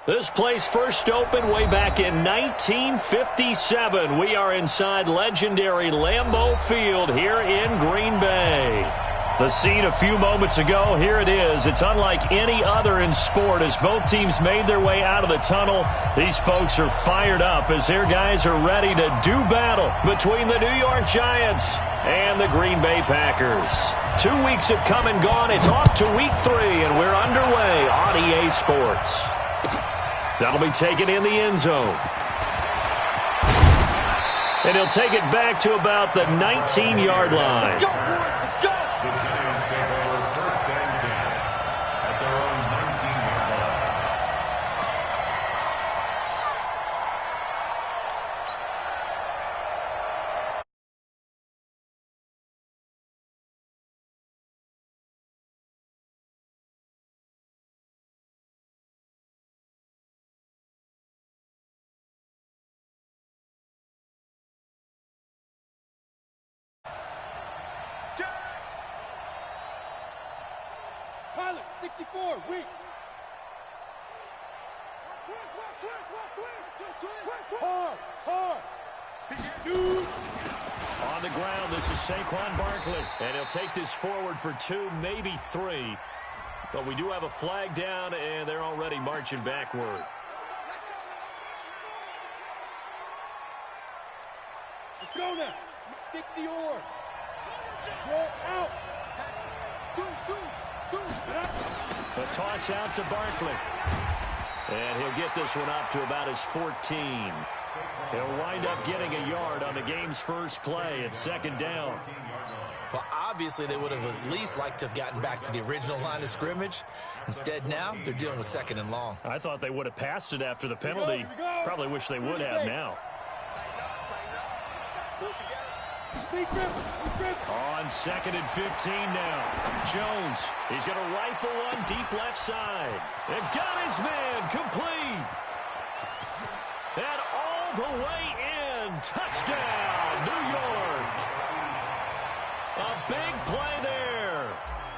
This place first opened way back in 1957. We are inside legendary Lambeau Field here in Green Bay. The scene a few moments ago, here it is. It's unlike any other in sport as both teams made their way out of the tunnel. These folks are fired up as their guys are ready to do battle between the New York Giants and the Green Bay Packers. 2 weeks have come and gone. It's off to week 3, and we're underway on EA Sports. That'll be taken in the end zone. And he'll take it back to about the 19-yard line. Let's go, boys. Let's go. The Giants take over first and 10 at their own 19-yard line. Pilot, 64, weak. Hard. Shoot. On the ground, this is Saquon Barkley. And he'll take this forward for 2, maybe 3. But we do have a flag down, and they're already marching backward. Let's go now. 60 or. Roll out. The toss out to Barkley. And he'll get this one up to about his 14. He'll wind up getting a yard on the game's first play. It's second down. Well, obviously, they would have at least liked to have gotten back to the original line of scrimmage. Instead, now, they're dealing with second and long. I thought they would have passed it after the penalty. Probably wish they would have now. On second and 15 now. Jones, he's going to rifle one deep left side. And got his man complete. And all the way in. Touchdown, New York. A big play there.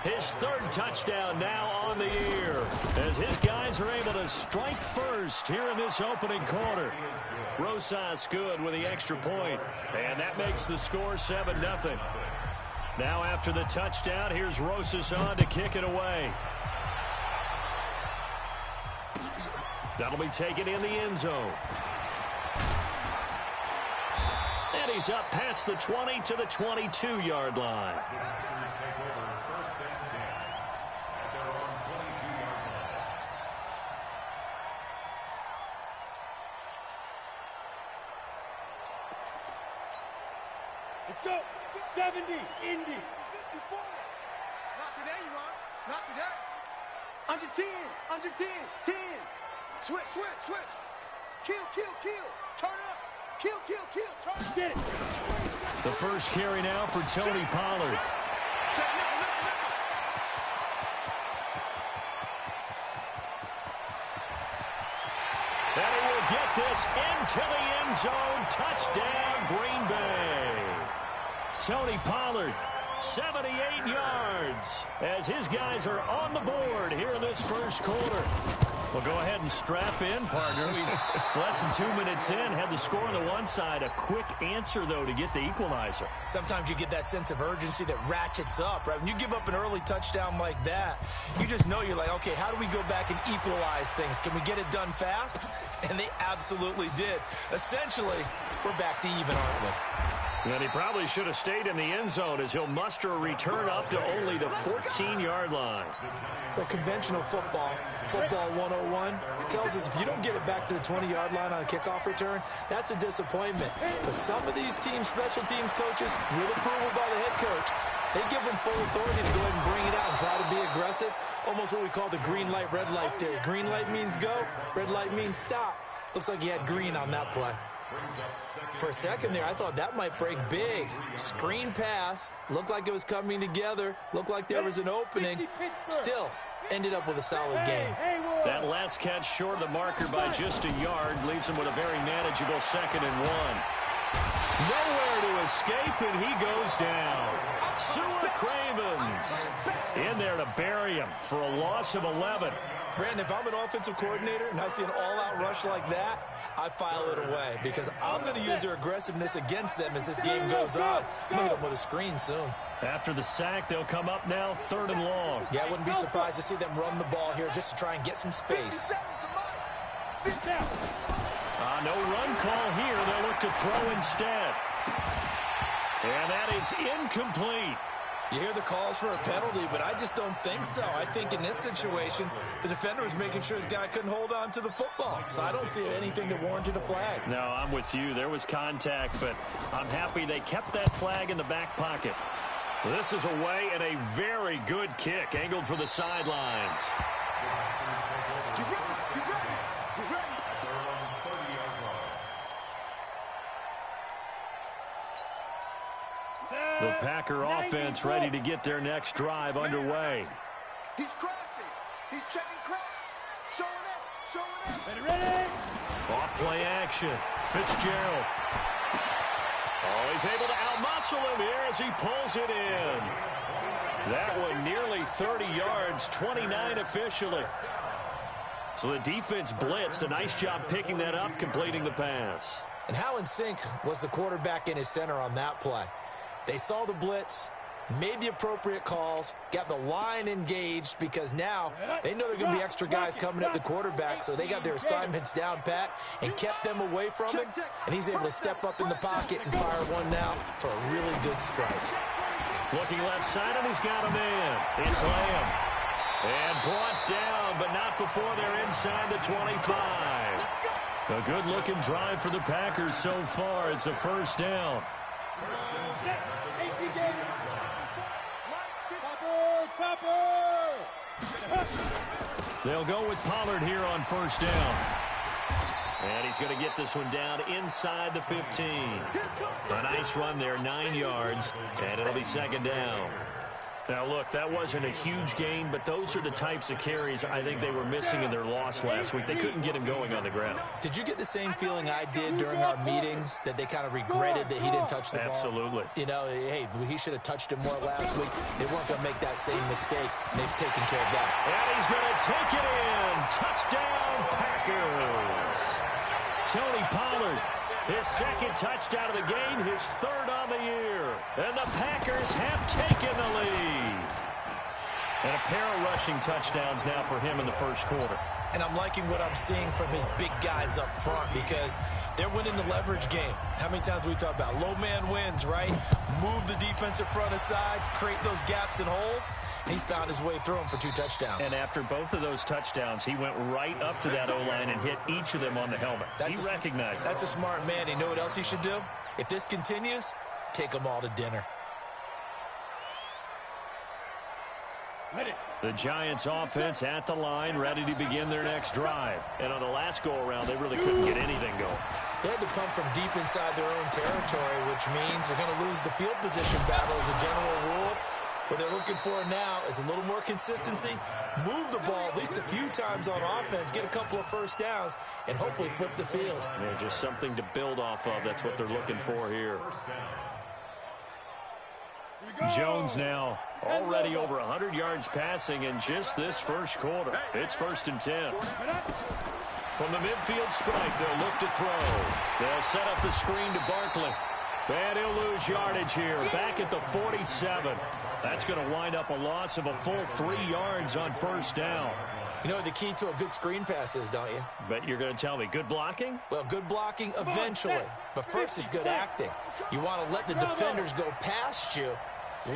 His third touchdown now on the year as his guys are able to strike first here in this opening quarter. Rosas good with the extra point, and that makes the score 7-0. Now after the touchdown, here's Rosas on to kick it away. That'll be taken in the end zone. And he's up past the 20 to the 22-yard line. Let's go. 70, Indy. 54. Not today, you are. Not today. Under 10. 10. Switch. Kill. Turn up. Kill. Turn up. Get it. The first carry now for Tony Pollard. And he will get this into the end zone. Touchdown, Green Bay. Tony Pollard, 78 yards, as his guys are on the board here in this first quarter. Well, go ahead and strap in, partner. Less than 2 minutes in, had the score on the one side. A quick answer, though, to get the equalizer. Sometimes you get that sense of urgency that ratchets up, right? When you give up an early touchdown like that, you just know you're like, okay, how do we go back and equalize things? Can we get it done fast? And they absolutely did. Essentially, we're back to even, aren't we? And he probably should have stayed in the end zone as he'll muster a return up to only the 14-yard line. The conventional football 101, tells us if you don't get it back to the 20-yard line on a kickoff return, that's a disappointment. But some of these teams, special teams coaches, with approval by the head coach, they give them full authority to go ahead and bring it out and try to be aggressive. Almost what we call the green light, red light theory. Green light means go, red light means stop. Looks like he had green on that play. For a second there, I thought that might break big. Screen pass. Looked like it was coming together. Looked like there was an opening. Still, ended up with a solid game. That last catch short of the marker by just a yard leaves him with a very manageable 2nd and 1. Nowhere to escape, and he goes down. Sua Cravens in there to bury him for a loss of 11. Brandon, if I'm an offensive coordinator and I see an all-out rush like that, I file it away because I'm going to use their aggressiveness against them as this game goes on. I'm going to hit them with a screen soon. After the sack, they'll come up now 3rd and long. Yeah, I wouldn't be surprised to see them run the ball here just to try and get some space. No run call here. They'll look to throw instead. And that is incomplete. You hear the calls for a penalty, but I just don't think so. I think in this situation, the defender was making sure his guy couldn't hold on to the football. So I don't see anything that warranted a flag. No, I'm with you. There was contact, but I'm happy they kept that flag in the back pocket. This is away and a very good kick angled for the sidelines. The Packer offense ready to get their next drive underway. He's crossing. He's checking cross. Showing up. Ready? Off play action. Fitzgerald. Oh, he's able to outmuscle him here as he pulls it in. That one nearly 30 yards, 29 officially. So the defense blitzed. A nice job picking that up, completing the pass. And how in sync was the quarterback in his center on that play? They saw the blitz, made the appropriate calls, got the line engaged because now they know there are going to be extra guys coming at the quarterback, so they got their assignments down pat and kept them away from him, and he's able to step up in the pocket and fire one now for a really good strike. Looking left side, and he's got a man. It's Lamb. And brought down, but not before they're inside the 25. A good-looking drive for the Packers so far. It's a 1st down. They'll go with Pollard here on 1st down. And he's going to get this one down inside the 15. A nice run there, 9 yards, and it'll be 2nd down. Now, look, that wasn't a huge gain, but those are the types of carries I think they were missing in their loss last week. They couldn't get him going on the ground. Did you get the same feeling I did during our meetings, that they kind of regretted that he didn't touch the ball? Absolutely. You know, hey, he should have touched him more last week. They weren't going to make that same mistake, and they've taken care of that. And he's going to take it in. Touchdown, Packers. Tony Pollard, his 2nd touchdown of the game, his 3rd on the year. And the Packers have taken the lead. And a pair of rushing touchdowns now for him in the 1st quarter. And I'm liking what I'm seeing from his big guys up front because they're winning the leverage game. How many times we talk about low man wins, right? Move the defensive front aside, create those gaps and holes. And he's found his way through them for 2 touchdowns. And after both of those touchdowns, he went right up to that O-line and hit each of them on the helmet. He recognized it. That's a smart man. You know what else he should do? If this continues, take them all to dinner. The Giants offense at the line, ready to begin their next drive. And on the last go-around, they really couldn't get anything going. They had to pump from deep inside their own territory, which means they're going to lose the field position battle as a general rule. What they're looking for now is a little more consistency, move the ball at least a few times on offense, get a couple of 1st downs, and hopefully flip the field. Yeah, just something to build off of. That's what they're looking for here. Jones now already over 100 yards passing in just this 1st quarter. It's 1st and 10. From the midfield stripe, they'll look to throw. They'll set up the screen to Barkley. And he'll lose yardage here, back at the 47. That's going to wind up a loss of a full 3 yards on 1st down. You know what the key to a good screen pass is, don't you? Bet you're going to tell me. Good blocking? Well, good blocking eventually. But first is good acting. You want to let the defenders go past you,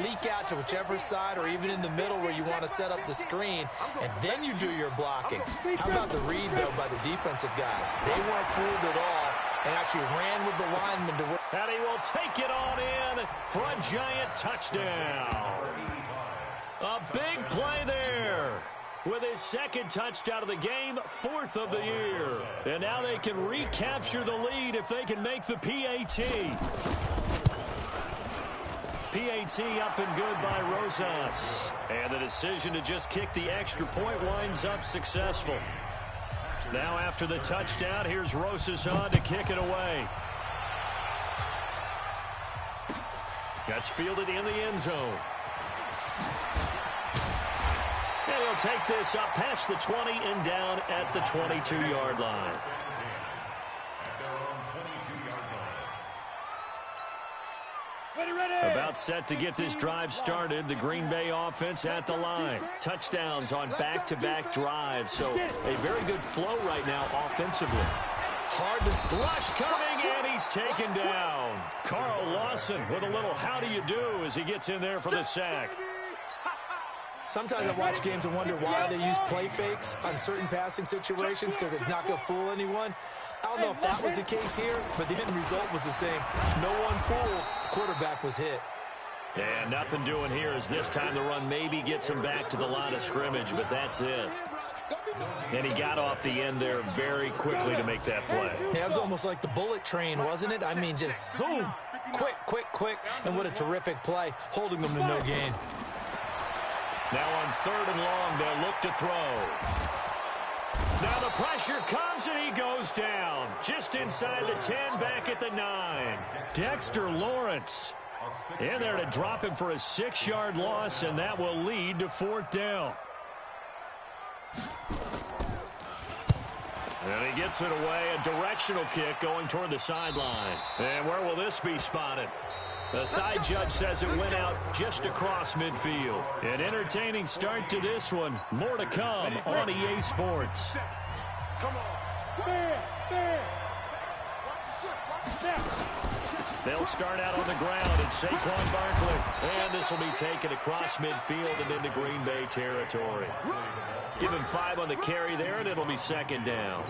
leak out to whichever side or even in the middle where you want to set up the screen, and then you do your blocking. How about the read, though, by the defensive guys? They weren't fooled at all and actually ran with the lineman to win. And he will take it on in for a Giant touchdown. A big play there. With his 2nd touchdown of the game, 4th of the year. And now they can recapture the lead if they can make the PAT. PAT up and good by Rosas. And the decision to just kick the extra point winds up successful. Now after the touchdown, here's Rosas on to kick it away. That's fielded in the end zone. And he'll take this up past the 20 and down at the 22-yard line. About set to get this drive started. The Green Bay offense at the line. Touchdowns on back-to-back drives. So a very good flow right now offensively. Hard to rush coming, and he's taken down. Carl Lawson with a little how do you do as he gets in there for the sack. Sometimes I watch games and wonder why they use play fakes on certain passing situations because it's not going to fool anyone. I don't know if that was the case here, but the end result was the same. No one fooled. The quarterback was hit. Yeah, nothing doing here as this time the run maybe gets him back to the line of scrimmage, but that's it. And he got off the end there very quickly to make that play. Yeah, it was almost like the bullet train, wasn't it? I mean, just zoom. Quick, quick, quick. And what a terrific play, holding them to no gain. Now on 3rd and long, they'll look to throw. Now the pressure comes, and he goes down. Just inside the 10, back at the 9. Dexter Lawrence in there to drop him for a 6-yard loss, and that will lead to 4th down. And he gets it away, a directional kick going toward the sideline. And where will this be spotted? The side judge says it went out just across midfield. An entertaining start to this one. More to come on EA Sports. Come on. There. They'll start out on the ground. It's Saquon Barkley. And this will be taken across midfield and into Green Bay territory. Give him 5 on the carry there, and it'll be 2nd down.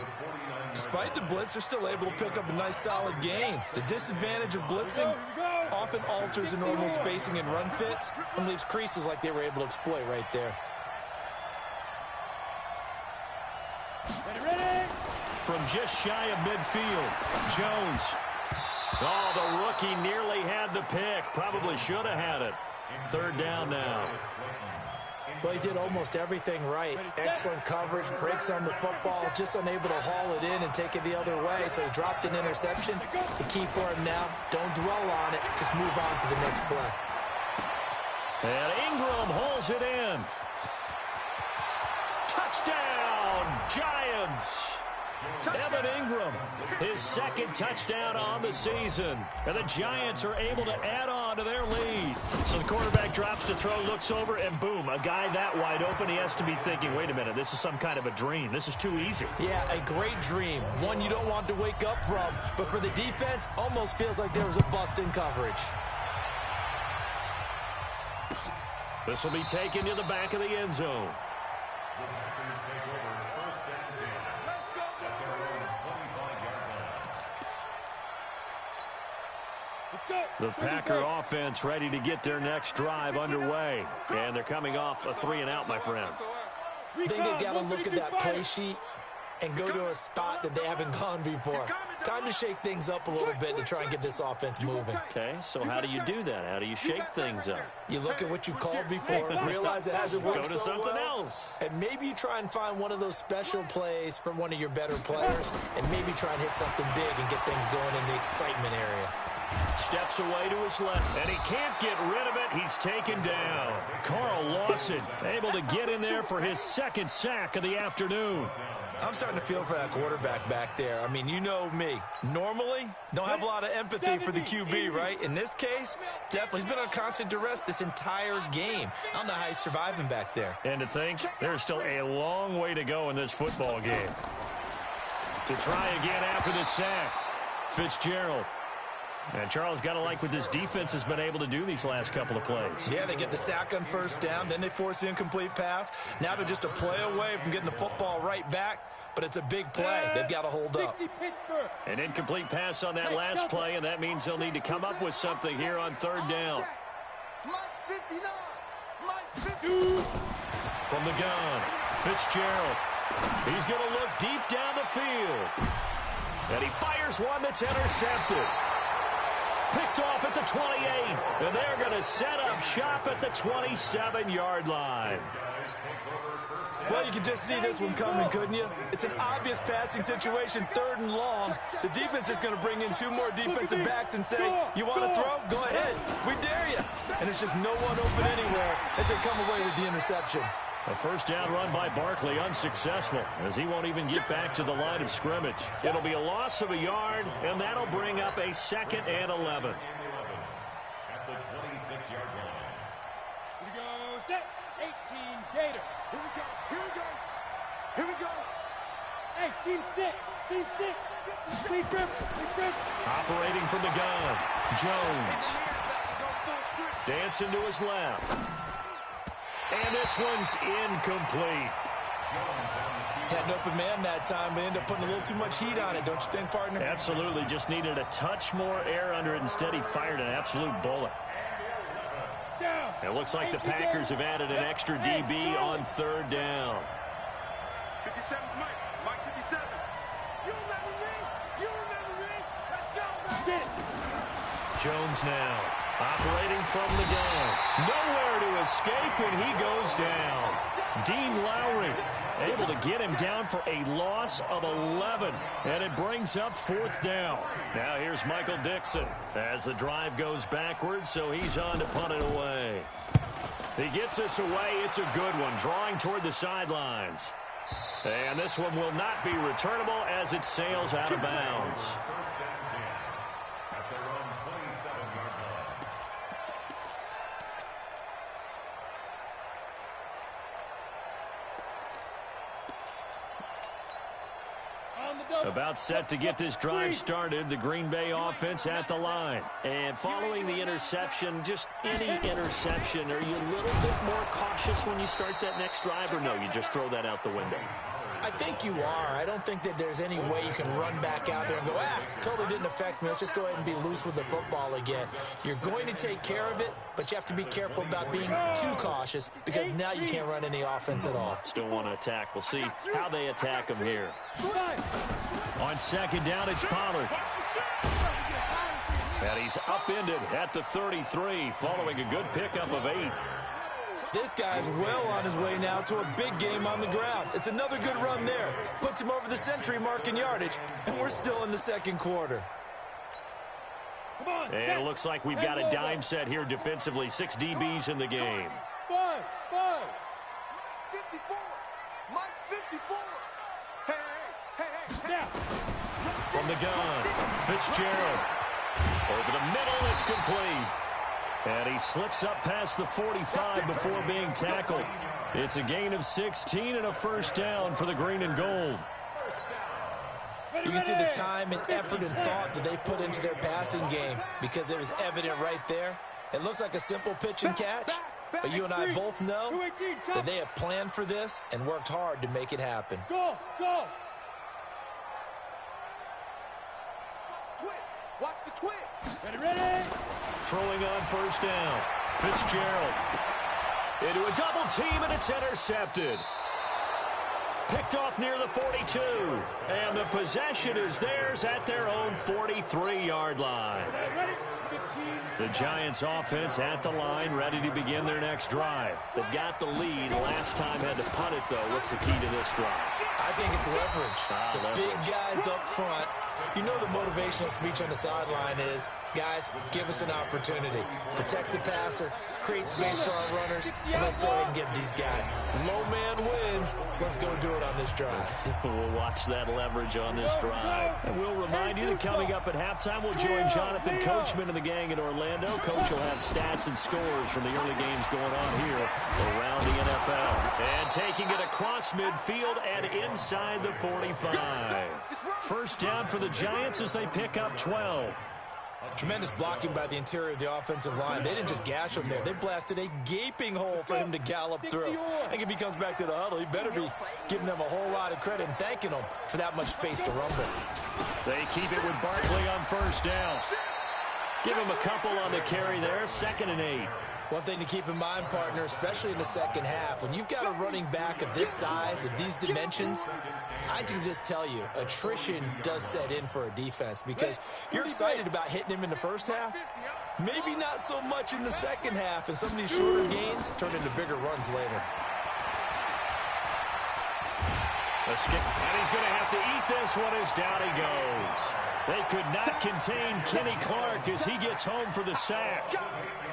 Despite the blitz, they're still able to pick up a nice, solid gain. The disadvantage of blitzing often alters the normal spacing and run fits and leaves creases like they were able to exploit right there. Ready? From just shy of midfield, Jones. Oh, the rookie nearly had the pick. Probably should have had it. 3rd down now. Well, he did almost everything right. Excellent coverage, breaks on the football, just unable to haul it in and take it the other way. So he dropped an interception. The key for him now, don't dwell on it. Just move on to the next play. And Ingram holds it in. Touchdown, Giants. Evan Ingram, his 2nd touchdown on the season. And the Giants are able to add on to their lead. So the quarterback drops to throw, looks over, and boom, a guy that wide open, he has to be thinking, wait a minute, this is some kind of a dream. This is too easy. Yeah, a great dream. One you don't want to wake up from. But for the defense, almost feels like there was a bust in coverage. This will be taken to the back of the end zone. The Packer offense ready to get their next drive underway. And they're coming off a 3-and-out, my friend. I think they've got to look at that play sheet and go to a spot that they haven't gone before. Time to shake things up a little bit to try and get this offense moving. Okay, so how do you do that? How do you shake things up? You look at what you called before, realize it hasn't worked Go to so something well, else. and maybe you try and find one of those special plays from one of your better players, and maybe try and hit something big and get things going in the excitement area. Steps away to his left, and he can't get rid of it. He's taken down. Carl Lawson able to get in there for his 2nd sack of the afternoon. I'm starting to feel for that quarterback back there. I mean, you know me. Normally, don't have a lot of empathy for the QB, right? In this case, definitely. He's been on constant duress this entire game. I don't know how he's surviving back there. And to think, there's still a long way to go in this football game. To try again after the sack, Fitzgerald. And Charles, got to like what this defense has been able to do these last couple of plays. Yeah, they get the sack on 1st down, then they force the incomplete pass. Now they're just a play away from getting the football right back, but it's a big play. They've got to hold up. An incomplete pass on that last play, and that means they'll need to come up with something here on 3rd down. From the gun, Fitzgerald. He's going to look deep down the field. And he fires one that's intercepted. Picked off at the the 28, and they're going to set up shop at the 27-yard line. Well, you can just see this one coming, couldn't you? It's an obvious passing situation, 3rd and long. The defense is going to bring in 2 more defensive backs and say, you want to throw? Go ahead. We dare you. And it's just no one open anywhere as they come away with the interception. A first down run by Barkley, unsuccessful, as he won't even get back to the line of scrimmage. It'll be a loss of a yard, and that'll bring up a 2nd and 11. At the 26-yard line. Here we go, set, 18, Gator. Here we go, here we go, here we go. Hey, team 6, team 6. Team Griffin. Operating from the gun, Jones. Dancing to his left. And this one's incomplete. Had an open man that time, but ended up putting a little too much heat on it, don't you think, partner? Absolutely. Just needed a touch more air under it. Instead, he fired an absolute bullet. It looks like the Packers have added an extra DB on 3rd down. 57 Mike. Mike 57. You remember me? You remember me? Let's go, man. Jones now operating from the gun. Nowhere to escape when he goes down. Dean Lowry able to get him down for a loss of 11. And it brings up 4th down. Now here's Michael Dixon as the drive goes backwards, so he's on to punt it away. He gets us away. It's a good one, drawing toward the sidelines. And this one will not be returnable as it sails out of bounds. First and 10. At their own 27-yard line. About set to get this drive started, the Green Bay offense at the line. And following the interception, just any interception, are you a little bit more cautious when you start that next drive, or no, you just throw that out the window? I think you are. I don't think that there's any way you can run back out there and go, totally didn't affect me. Let's just go ahead and be loose with the football again. You're going to take care of it, but you have to be careful about being too cautious because now you can't run any offense at all. Still want to attack. We'll see how they attack him here. On 2nd down, it's Pollard. And he's upended at the 33 following a good pickup of 8. This guy's well on his way now to a big game on the ground. It's another good run there. Puts him over the century mark in yardage, and we're still in the 2nd quarter. And it looks like we've got a dime set here defensively. 6 DBs in the game. 5. 54. Mike 54. Hey. Now. From the gun, Fitzgerald. Over the middle, it's complete. And he slips up past the 45 before being tackled. It's a gain of 16 and a first down for the green and gold. You can see the time and effort and thought that they put into their passing game because it was evident right there. It looks like a simple pitch and catch, but you and I both know that they have planned for this and worked hard to make it happen. Go. Watch the twist. Ready. Throwing on first down. Fitzgerald into a double team, and it's intercepted. Picked off near the 42. And the possession is theirs at their own 43-yard line. The Giants offense at the line, ready to begin their next drive. They've got the lead. Last time had to punt it, though. What's the key to this drive? I think it's leverage. The big guys up front. You know the motivational speech on the sideline is, guys, give us an opportunity. Protect the passer, create space for our runners, and let's go ahead and get these guys. Low man wins. Let's go do it on this drive. We'll watch that leverage on this drive. And we'll remind you that coming up at halftime, we'll join Jonathan Coachman and the gang in Orlando. Coach will have stats and scores from the early games going on here around the NFL. And taking it across midfield and inside the 45. First down for the Giants as they pick up 12. Tremendous blocking by the interior of the offensive line. They didn't just gash him there. They blasted a gaping hole for him to gallop through. I think if he comes back to the huddle, he better be giving them a whole lot of credit and thanking them for that much space to rumble. They keep it with Barkley on first down. Give him a couple on the carry there. 2nd and 8. One thing to keep in mind, partner, especially in the second half, when you've got a running back of this size and these dimensions, I can just tell you, attrition does set in for a defense because you're excited about hitting him in the first half. Maybe not so much in the second half, and some of these shorter gains turn into bigger runs later. And he's going to have to eat this one as down he goes. They could not contain Kenny Clark as he gets home for the sack.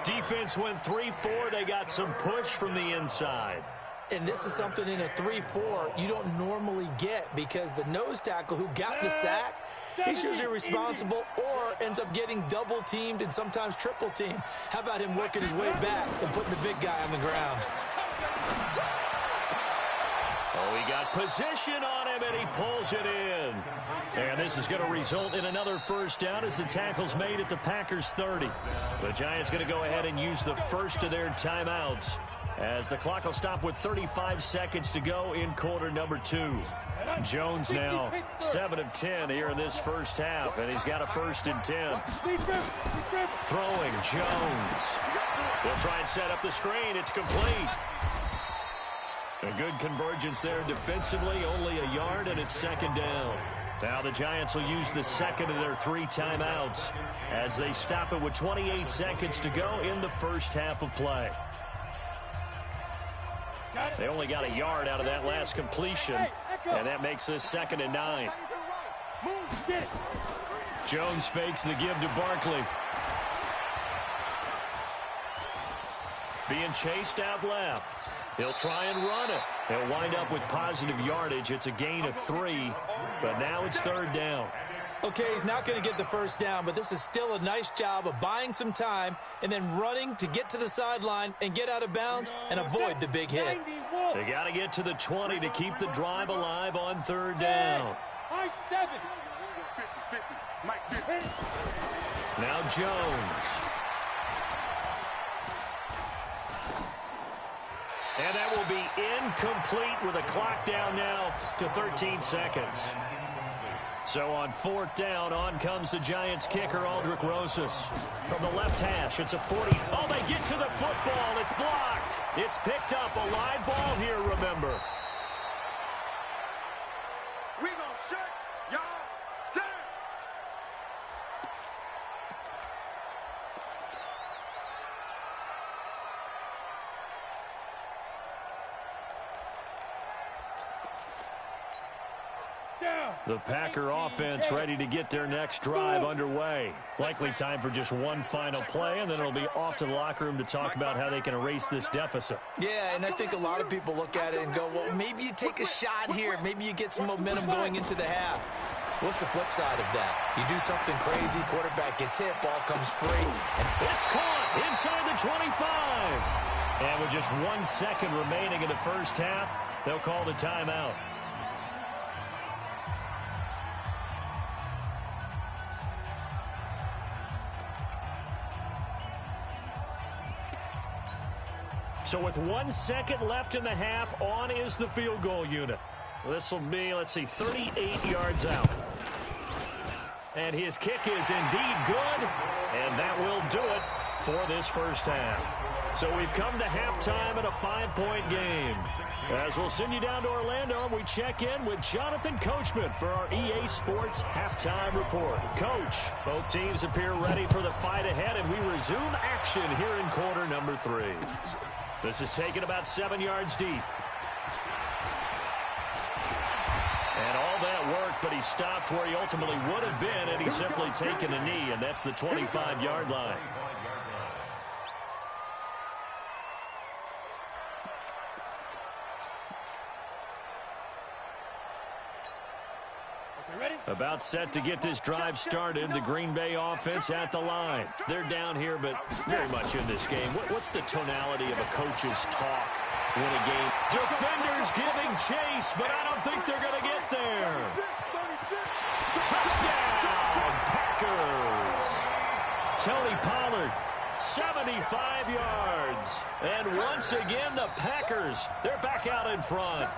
Defense went 3-4. They got some push from the inside. And this is something in a 3-4 you don't normally get because the nose tackle who got the sack, he's usually responsible or ends up getting double-teamed and sometimes triple-teamed. How about him working his way back and putting the big guy on the ground? Oh, he got position on him, and he pulls it in. And this is going to result in another first down as the tackle's made at the Packers 30. The Giants going to go ahead and use the first of their timeouts as the clock will stop with 35 seconds to go in quarter number 2. Jones now 7 of 10 here in this first half, and he's got a 1st and 10. Throwing Jones. They'll try and set up the screen. It's complete. A good convergence there defensively, only a yard, and it's 2nd down. Now the Giants will use the second of their 3 timeouts as they stop it with 28 seconds to go in the first half of play. They only got a yard out of that last completion, and that makes this 2nd and 9. Jones fakes the give to Barkley. Being chased out left. He'll try and run it. He'll wind up with positive yardage. It's a gain of 3, but now it's 3rd down. Okay, he's not going to get the first down, but this is still a nice job of buying some time and then running to get to the sideline and get out of bounds and avoid the big hit. They got to get to the 20 to keep the drive alive on 3rd down. Now Jones. And that will be incomplete with a clock down now to 13 seconds. So on 4th down, on comes the Giants kicker, Aldrick Rosas. From the left hash, it's a 40. Oh, they get to the football. It's blocked. It's picked up. A live ball here, remember. We gonna shut y'all down. The Packer offense ready to get their next drive underway. Likely time for just one final play, and then it'll be off to the locker room to talk about how they can erase this deficit. Yeah, and I think a lot of people look at it and go, well, maybe you take a shot here. Maybe you get some momentum going into the half. What's the flip side of that? You do something crazy, quarterback gets hit, ball comes free. And it's caught inside the 25. And with just 1 second remaining in the first half, they'll call the timeout. So with 1 second left in the half, on is the field goal unit. This will be, let's see, 38 yards out. And his kick is indeed good, and that will do it for this first half. So we've come to halftime in a 5-point game. As we'll send you down to Orlando, we check in with Jonathan Coachman for our EA Sports Halftime Report. Coach, both teams appear ready for the fight ahead, and we resume action here in quarter number 3. This is taken about 7 yards deep. And all that worked, but he stopped where he ultimately would have been, and he's simply taken a knee, and that's the 25-yard line. About set to get this drive started. The Green Bay offense at the line. They're down here, but very much in this game. What's the tonality of a coach's talk when a game? Defenders giving chase, but I don't think they're going to get there. Touchdown, Packers. Tony Pollard, 75 yards. And once again, the Packers, they're back out in front.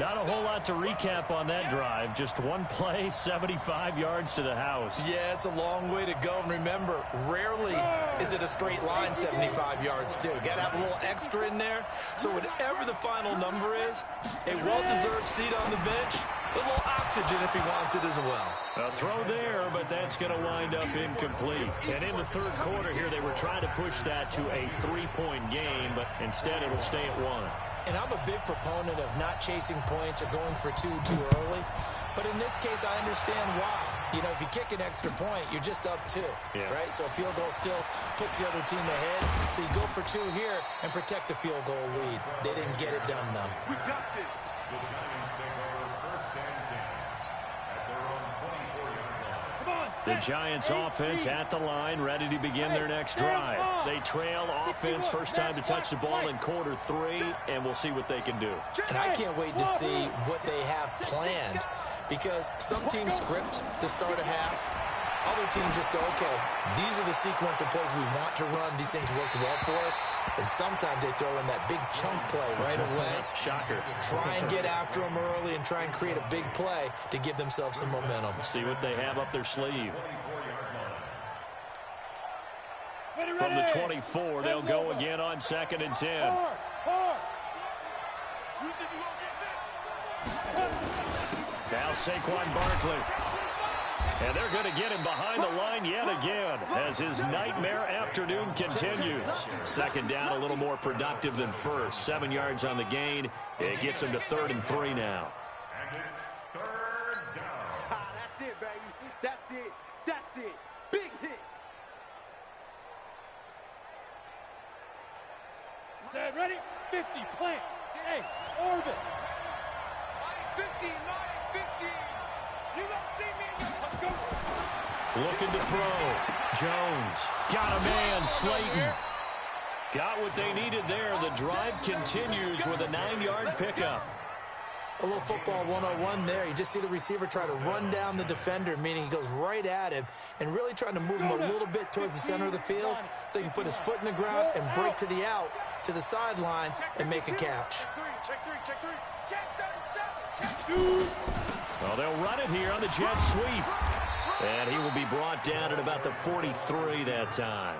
Not a whole lot to recap on that drive. Just one play, 75 yards to the house. Yeah, it's a long way to go. And remember, rarely is it a straight line 75 yards, too. Got to have a little extra in there. So whatever the final number is, a well-deserved seat on the bench, a little oxygen if he wants it as well. A throw there, but that's going to wind up incomplete. And in the third quarter here, they were trying to push that to a 3-point game, but instead it'll stay at 1. And I'm a big proponent of not chasing points or going for two too early. But in this case, I understand why. You know, if you kick an extra point, you're just up 2, right? So a field goal still puts the other team ahead. So you go for 2 here and protect the field goal lead. They didn't get it done, though. We got this. The Giants take over first and 10 at their own 24-yard line. Come on, The set. Giants 8, offense 3. at the line, ready to begin their next drive. They trail offense, first time to touch the ball in quarter 3, and we'll see what they can do. And I can't wait to see what they have planned, because some teams script to start a half. Other teams just go, okay, these are the sequence of plays we want to run. These things worked well for us. And sometimes they throw in that big chunk play right away. Shocker. Try and get after them early and try and create a big play to give themselves some momentum. See what they have up their sleeve. Ready, From the ready. 24, they'll go again on 2nd and 10. Hard, hard. Now Saquon Barkley. And they're going to get him behind the line yet again as his nightmare afternoon continues. Second down, a little more productive than first. 7 yards on the gain. It gets him to 3rd and 3 now. And it's third down. Ah, that's it, baby. That's it. That's it. Big hit. Set, ready. 50, plant. Hey, orbit. 15, 15. You don't see me. Let's go. Looking to throw. Jones. Got a man, Slayton. Got what they needed there. The drive continues with a 9-yard pickup. A little football 101 there. You just see the receiver try to run down the defender, meaning he goes right at him and really trying to move him a little bit towards the center of the field so he can put his foot in the ground and break to the out, to the sideline, and make a catch. Check 3, check 3, check 37, check 2. Well, they'll run it here on the jet sweep. And he will be brought down at about the 43 that time.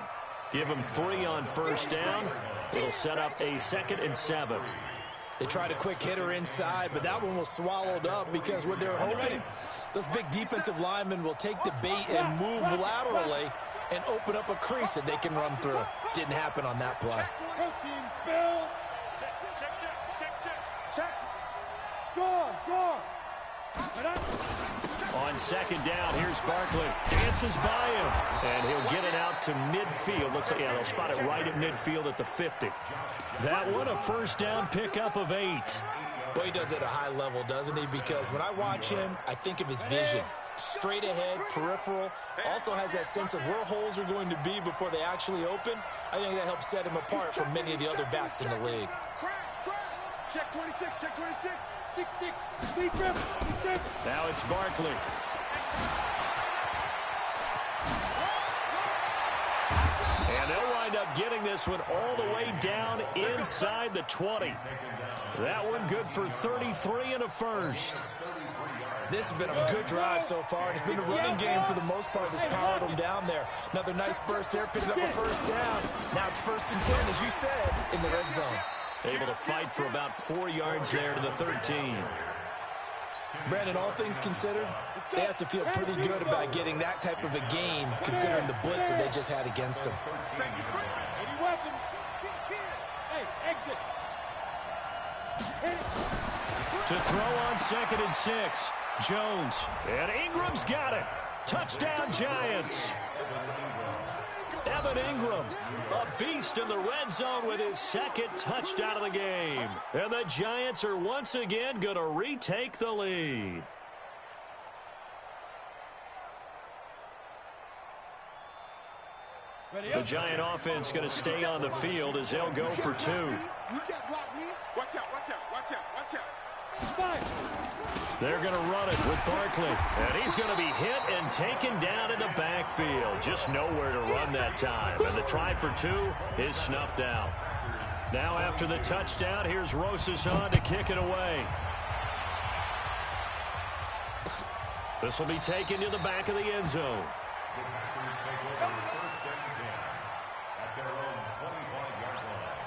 Give him 3 on first down. It'll set up a 2nd and 7. They tried a quick hitter inside, but that one was swallowed up because what they're hoping, those big defensive linemen will take the bait and move laterally and open up a crease that they can run through. Didn't happen on that play. Protein spill. Check. Gone. On 2nd down, here's Barkley. Dances by him. And he'll get it out to midfield. Looks like, yeah, they'll spot it right at midfield at the 50. That one, a first down pickup of 8. Boy, he does it at a high level, doesn't he? Because when I watch him, I think of his vision. Straight ahead, peripheral. Also has that sense of where holes are going to be before they actually open. I think that helps set him apart from many of the other backs in the league. Crash. Check 26, check 26. 6-6. Lead grip. Now it's Barkley. And they'll wind up getting this one all the way down inside the 20. That one good for 33 and a first. This has been a good drive so far. It's been a running game for the most part that's powered them down there. Another nice burst there, picking up a first down. Now it's 1st and 10, as you said, in the red zone. Able to fight for about 4 yards there to the 13. Brandon, all things considered, they have to feel pretty good about getting that type of a game considering the blitz that they just had against them. Any weapon. Hey, exit. Hit it. To throw on 2nd and 6. Jones. And Ingram's got it. Touchdown, Giants. Evan Ingram, a beast in the red zone with his 2nd touchdown of the game. And the Giants are once again going to retake the lead. The Giant offense going to stay on the field as they'll go for 2. You can't block me. Watch out. They're going to run it with Barkley. And he's going to be hit and taken down in the backfield. Just nowhere to run that time. And the try for 2 is snuffed out. Now after the touchdown, here's Rosas on to kick it away. This will be taken to the back of the end zone. The Packers take over first and 10 at their own 25-yard line.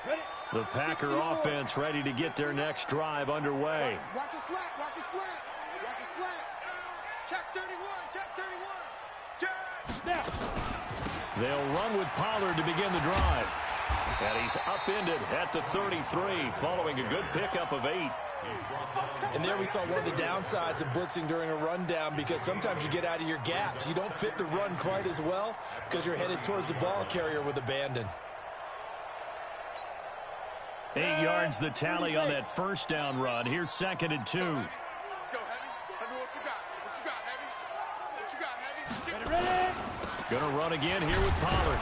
Ready? The Packer offense ready to get their next drive underway. Watch a slant. Watch a slant. Watch a slant. Check 31. Check 31. Check. Now. They'll run with Pollard to begin the drive. And he's upended at the 33 following a good pickup of 8. And there we saw one of the downsides of blitzing during a rundown, because sometimes you get out of your gaps. You don't fit the run quite as well because you're headed towards the ball carrier with abandon. 8 yards the tally on that first down run. Here's 2nd and 2. Let's go, Heavy. Heavy, what you got? What you got, Heavy? What you got, Heavy? Ready, ready? Going to run again here with Pollard.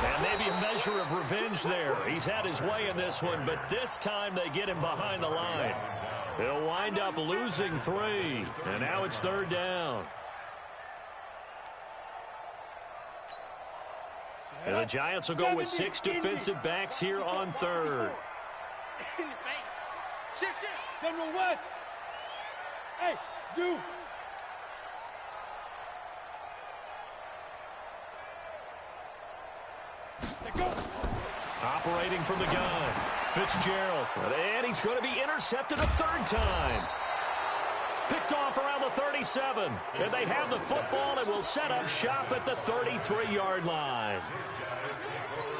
And maybe a measure of revenge there. He's had his way in this one, but this time they get him behind the line. They'll wind up losing 3. And now it's 3rd down. And the Giants will go with 6 defensive backs here on 3rd. In your face. Shift, shift. General West. Hey, Zoo. Let go. Operating from the gun, Fitzgerald. And he's going to be intercepted a 3rd time. Picked off around the 37. And they have the football and will set up shop at the 33-yard line.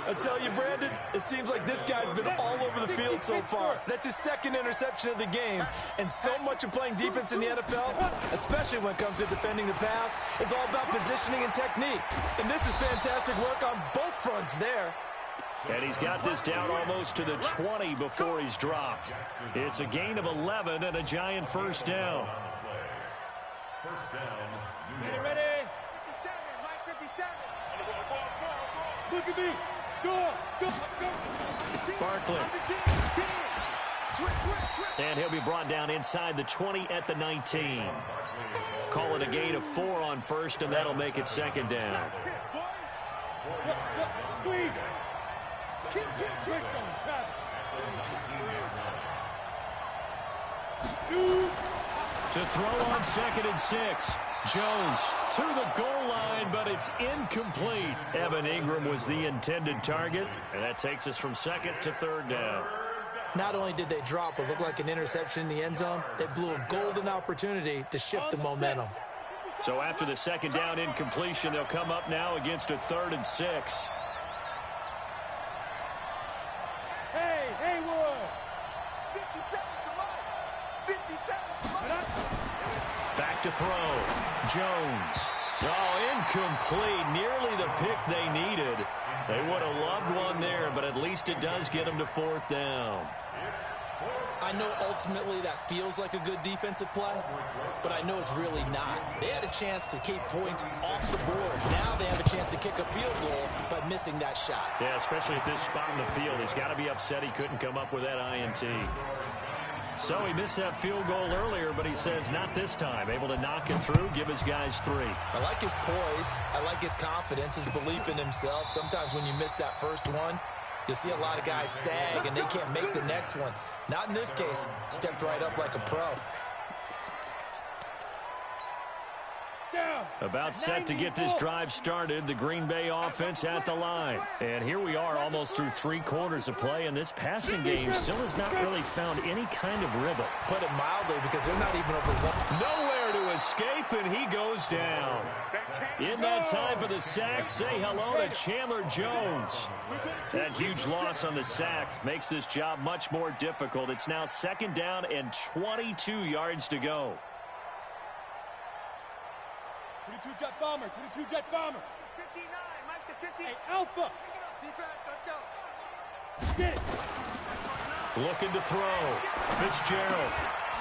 I tell you, Brandon, it seems like this guy's been all over the field so far. That's his 2nd interception of the game. And so much of playing defense in the NFL, especially when it comes to defending the pass, is all about positioning and technique. And this is fantastic work on both fronts there. And he's got this down almost to the 20 before he's dropped. It's a gain of 11 and a Giant first down. First down, New Ready, York. ready? 57. Mike 57. Look at me. Go, go, go. Barkley. Switch, switch, switch. And he'll be brought down inside the 20 at the 19. Call it a gain of 4 on first, and that'll make it 2nd down. Squeeze. Twist on traffic. Shoot. To throw on 2nd and 6. Jones to the goal line, but it's incomplete. Evan Ingram was the intended target, and that takes us from 2nd to 3rd down. Not only did they drop what looked like an interception in the end zone, they blew a golden opportunity to shift the momentum. So after the 2nd down incompletion, they'll come up now against a 3rd and 6. Hey, Haywood. 57, come on. 57, come on. Back to throw. Jones. Oh, incomplete. Nearly the pick they needed. They would have loved one there, but at least it does get them to 4th down. I know ultimately that feels like a good defensive play, but I know it's really not. They had a chance to keep points off the board. Now they have a chance to kick a field goal by missing that shot. Yeah, especially at this spot in the field. He's got to be upset he couldn't come up with that INT. So he missed that field goal earlier, but he says not this time. Able to knock it through, give his guys 3. I like his poise. I like his confidence, his belief in himself. Sometimes when you miss that first one, you'll see a lot of guys sag and they can't make the next one. Not in this case. Stepped right up like a pro. Down. About set to get this drive started, the Green Bay offense at the line. And here we are almost through 3 quarters of play, and this passing game still has not really found any kind of rhythm. Put it mildly, because they're not even over one. Nowhere to escape, and he goes down. In that time for the sack, say hello to Chandler Jones. That huge loss on the sack makes this job much more difficult. It's now 2nd down and 22 yards to go. 22 jet bomber. 22 jet bomber. 59, Mike to 50. Hey, Alpha. Defense, let's go. Get it. Looking to throw. Fitzgerald.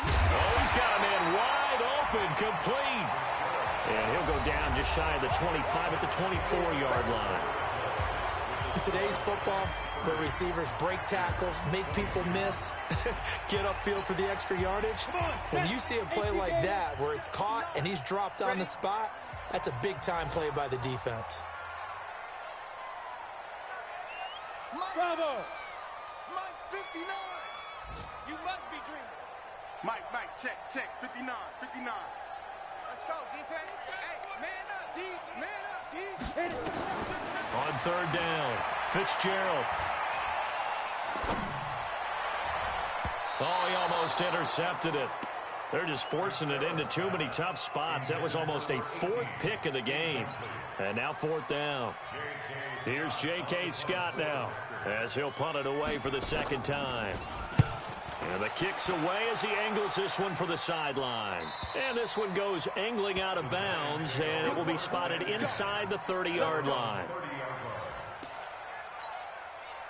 Oh, he's got a man wide open, complete. And he'll go down just shy of the 25 at the 24-yard line. In today's football, where receivers break tackles, make people miss, get upfield for the extra yardage, when you see a play like that where it's caught and he's dropped on the spot, that's a big-time play by the defense. Bravo. Mike 59. You must be dreaming. Mike, check, 59. Let's go, defense. Hey, man up, D. Man up, D. Hit it. On third down, Fitzgerald. Oh, he almost intercepted it. They're just forcing it into too many tough spots. That was almost a fourth pick of the game. And now fourth down. Here's J.K. Scott now as he'll punt it away for the second time. And the kick's away as he angles this one for the sideline. And this one goes angling out of bounds, and it will be spotted inside the 30-yard line.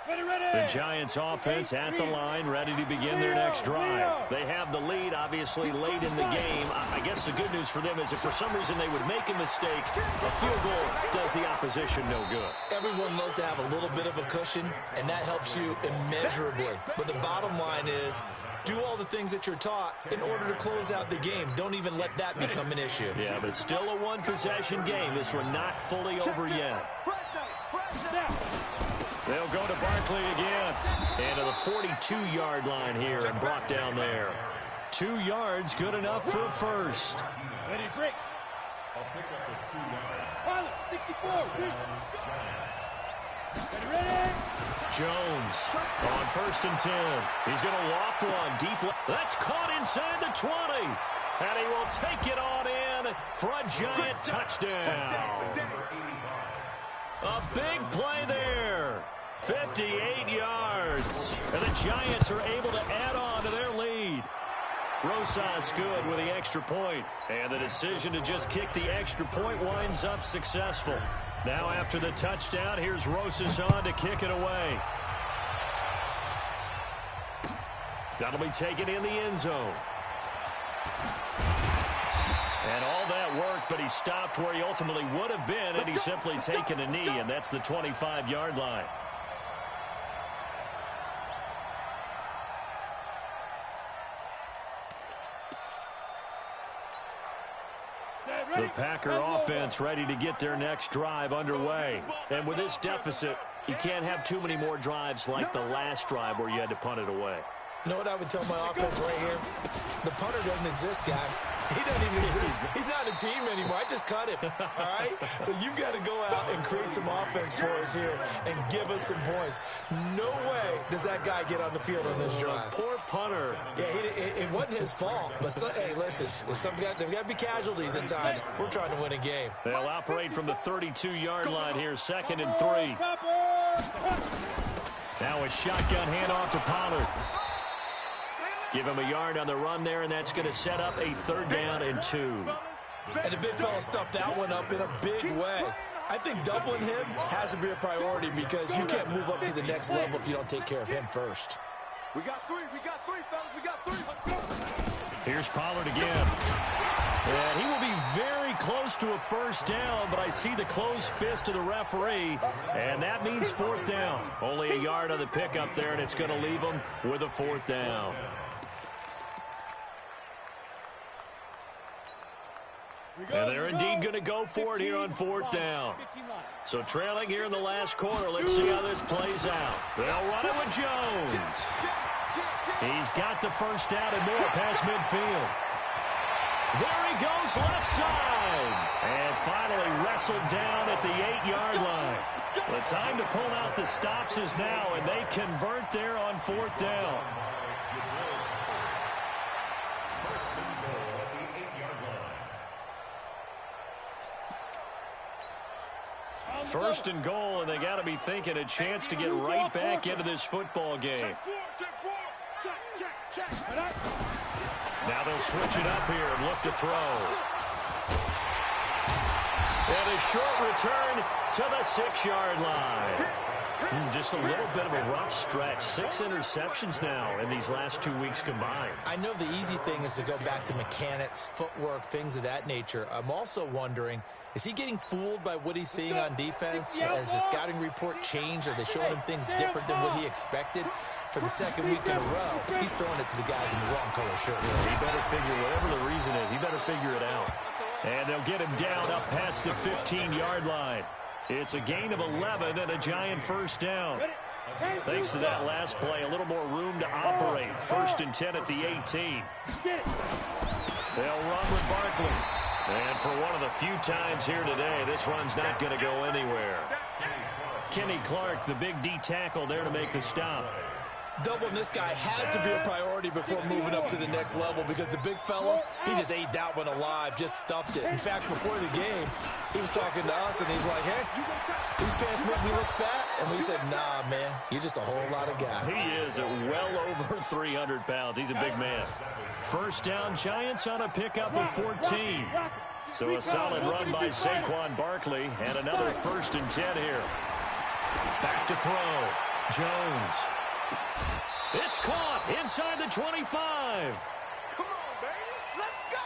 The Giants offense at the line, ready to begin their next drive. They have the lead, obviously, late in the game. I guess the good news for them is if for some reason they would make a mistake, a field goal does the opposition no good. Everyone loves to have a little bit of a cushion, and that helps you immeasurably. But the bottom line is, do all the things that you're taught in order to close out the game. Don't even let that become an issue. Yeah, but it's still a one-possession game. This one not fully over yet. They'll go to Barkley again. And to the 42-yard line here and brought down there. 2 yards, good enough for a first. Ready, break. I'll pick up the 2 yards. Pilot, 64. Ready. Jones on first and 10. He's going to loft one deep. That's caught inside the 20. And he will take it on in for a Giant touchdown. A big play there. 58 yards. And the Giants are able to add on to their lead. Rosas good with the extra point. And the decision to just kick the extra point winds up successful. Now after the touchdown, here's Rosas on to kick it away. That'll be taken in the end zone. And all that work, but he stopped where he ultimately would have been, and he's simply taken a knee, and that's the 25-yard line. The Packer offense ready to get their next drive underway. And with this deficit, you can't have too many more drives like the last drive where you had to punt it away. You know what I would tell my offense right here? The punter doesn't exist, guys. He doesn't even exist. He's not a team anymore. I just cut him, all right? So you've got to go out and create some offense for us here and give us some points. No way does that guy get on the field on this drive. Poor punter. Yeah, it wasn't his fault. But, hey, listen, there's got to be casualties at times. We're trying to win a game. They'll operate from the 32-yard line here, 2nd and 3. Now a shotgun handoff to Pollard. Give him a yard on the run there, and that's going to set up a 3rd down and 2. And the big fella stuffed that one up in a big way. I think doubling him has to be a priority because you can't move up to the next level if you don't take care of him first. We got three, fellas. We got three. Here's Pollard again. And he will be very close to a 1st down, but I see the closed fist of the referee, and that means 4th down. Only a yard on the pickup there, and it's going to leave him with a 4th down. And they're indeed going to go for it here on 4th down. So trailing here in the last quarter. Let's see how this plays out. They'll run it with Jones. He's got the 1st down and more past midfield. There he goes left side. And finally wrestled down at the 8-yard line. The time to pull out the stops is now, and they convert there on 4th down. First and goal, and they got to be thinking a chance to get right back into this football game. Now they'll switch it up here and look to throw. And a short return to the 6-yard line. Just a little bit of a rough stretch. 6 interceptions now in these last 2 weeks combined. I know the easy thing is to go back to mechanics, footwork, things of that nature. I'm also wondering, is he getting fooled by what he's seeing on defense? Has the scouting report changed? Are they showing him things different than what he expected? For the 2nd week in a row, he's throwing it to the guys in the wrong color shirt. He better figure, whatever the reason is, he better figure it out. And they'll get him down up past the 15-yard line. It's a gain of 11 and a Giant 1st down. Thanks to that last play, a little more room to operate. 1st and 10 at the 18. They'll run with Barkley. And for one of the few times here today, this run's not going to go anywhere. Kenny Clark, the big D tackle there to make the stop. Doubling this guy has to be a priority before moving up to the next level because the big fella, he just ate that one alive, just stuffed it. In fact, before the game, he was talking to us, and he's like, hey, these pants make me look fat. And we said, nah, man, you're just a whole lot of guy. He is at well over 300 pounds. He's a big man. 1st down, Giants on a pickup of 14. So a solid run by Saquon Barkley, and another 1st and 10 here. Back to throw. Jones. It's caught inside the 25. Come on, baby. Let's go.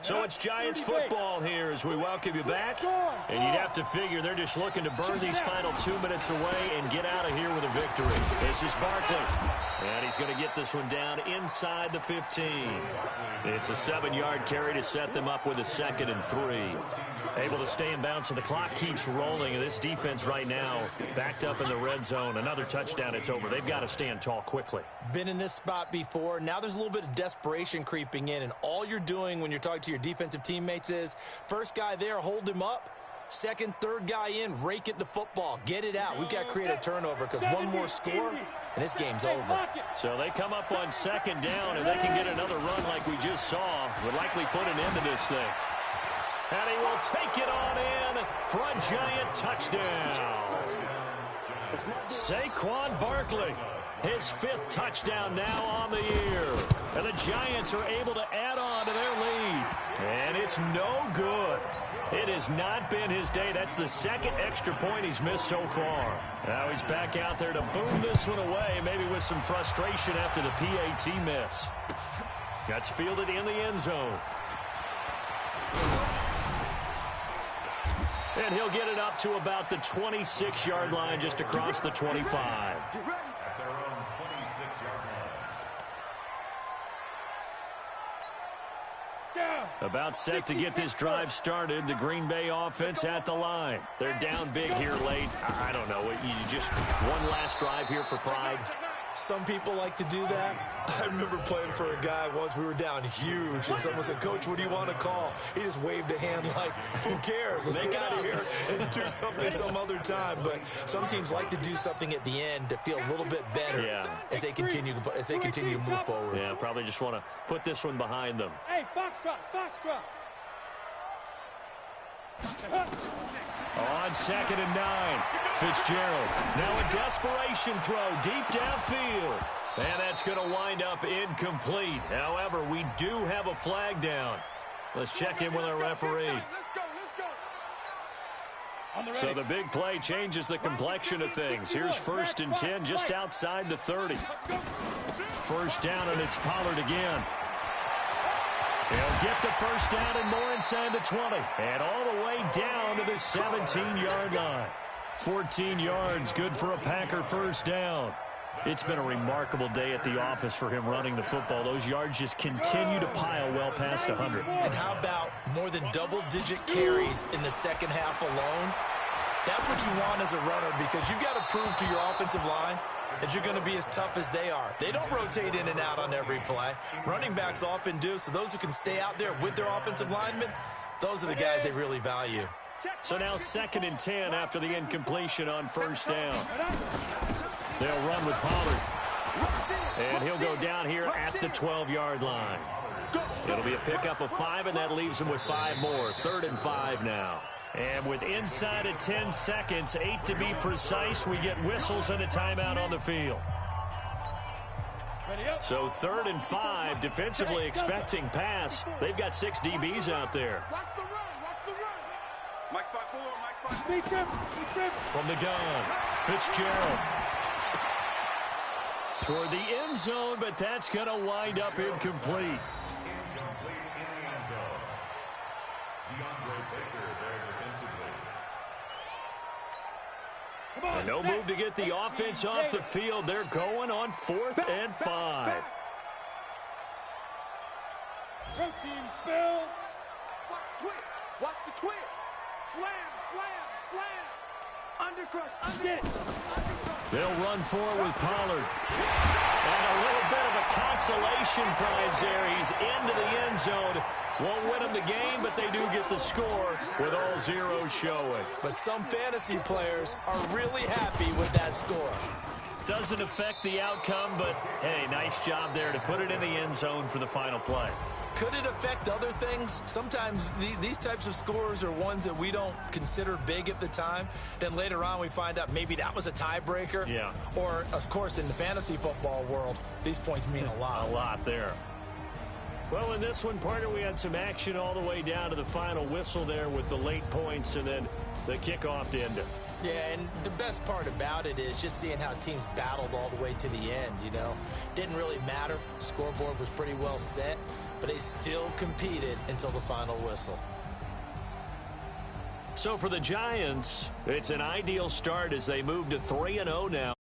So it's Giants football here as we welcome you back. And you'd have to figure they're just looking to burn these final 2 minutes away and get out of here with a victory. This is Barkley. And he's going to get this one down inside the 15. It's a 7-yard carry to set them up with a 2nd and 3. Able to stay in bounds, so the clock keeps rolling. And this defense right now backed up in the red zone. Another touchdown, it's over. They've got to stand tall quickly. Been in this spot before. Now there's a little bit of desperation creeping in. And all you're doing when you're talking to your defensive teammates is, first guy there, hold him up. 2nd, 3rd guy in, rake it to football. Get it out. We've got to create a turnover because one more score, and this game's over. So they come up on 2nd down, and they can get another run like we just saw. Would likely put an end to this thing. And he will take it on in for a Giant touchdown. Saquon Barkley, his 5th touchdown now on the year. And the Giants are able to add on to their lead. And it's no good. It has not been his day. That's the 2nd extra point he's missed so far. Now he's back out there to boom this one away, maybe with some frustration after the PAT miss. That's fielded in the end zone. And he'll get it up to about the 26-yard line, just across the 25. At their own 26-yard line. About set to get this drive started. The Green Bay offense at the line. They're down big here late. I don't know. You just one last drive here for pride. Some people like to do that. I remember playing for a guy once. We were down huge, and someone said, Coach, what do you want to call? He just waved a hand like, who cares? Let's get out of here and do something some other time. But some teams like to do something at the end to feel a little bit better as they continue to move forward. Yeah, probably just want to put this one behind them. Hey, Foxtrot, Foxtrot. On 2nd and 9, Fitzgerald. Now a desperation throw deep downfield. And that's going to wind up incomplete. However, we do have a flag down. Let's check in with our referee. So the big play changes the complexion of things. Here's 1st and 10 just outside the 30. 1st down, and it's Pollard again. He'll get the 1st down and more inside the 20. And all the way down to the 17-yard line. 14 yards, good for a Packer 1st down. It's been a remarkable day at the office for him running the football. Those yards just continue to pile well past 100. And how about more than double-digit carries in the 2nd half alone? That's what you want as a runner because you've got to prove to your offensive line that you're going to be as tough as they are. They don't rotate in and out on every play. Running backs often do, so those who can stay out there with their offensive linemen, those are the guys they really value. So now 2nd and 10 after the incompletion on 1st down. They'll run with Pollard. And he'll go down here at the 12-yard line. It'll be a pickup of 5, and that leaves him with 5 more. 3rd and 5 now. And with inside of 10 seconds, 8 to be precise, we get whistles and a timeout on the field. So 3rd and 5, defensively expecting pass. They've got 6 DBs out there. Watch the run. Watch the run. Mike spot 4. Mike spot 4. From the gun, Fitzgerald. Toward the end zone, but that's going to wind up incomplete. Incomplete in the end zone. DeAndre Baker there defensively. And no move to get the offense off the field. They're going on 4th and 5. Protein spill. Watch the twist. Watch the twist. Slam, slam, slam. Undercrush, undercrush. They'll run forward with Pollard. And a little bit of a consolation prize there. He's into the end zone. Won't win them the game, but they do get the score with all zeros showing. But some fantasy players are really happy with that score. Doesn't affect the outcome, but, hey, nice job there to put it in the end zone for the final play. Could it affect other things? Sometimes these types of scores are ones that we don't consider big at the time. Then later on we find out maybe that was a tiebreaker. Yeah. Or, of course, in the fantasy football world, these points mean a lot. A lot there. Well, in this one, partner, we had some action all the way down to the final whistle there with the late points and then the kickoff to end it. Yeah, and the best part about it is just seeing how teams battled all the way to the end, you know. Didn't really matter. Scoreboard was pretty well set, but they still competed until the final whistle. So for the Giants, it's an ideal start as they move to 3-0 now.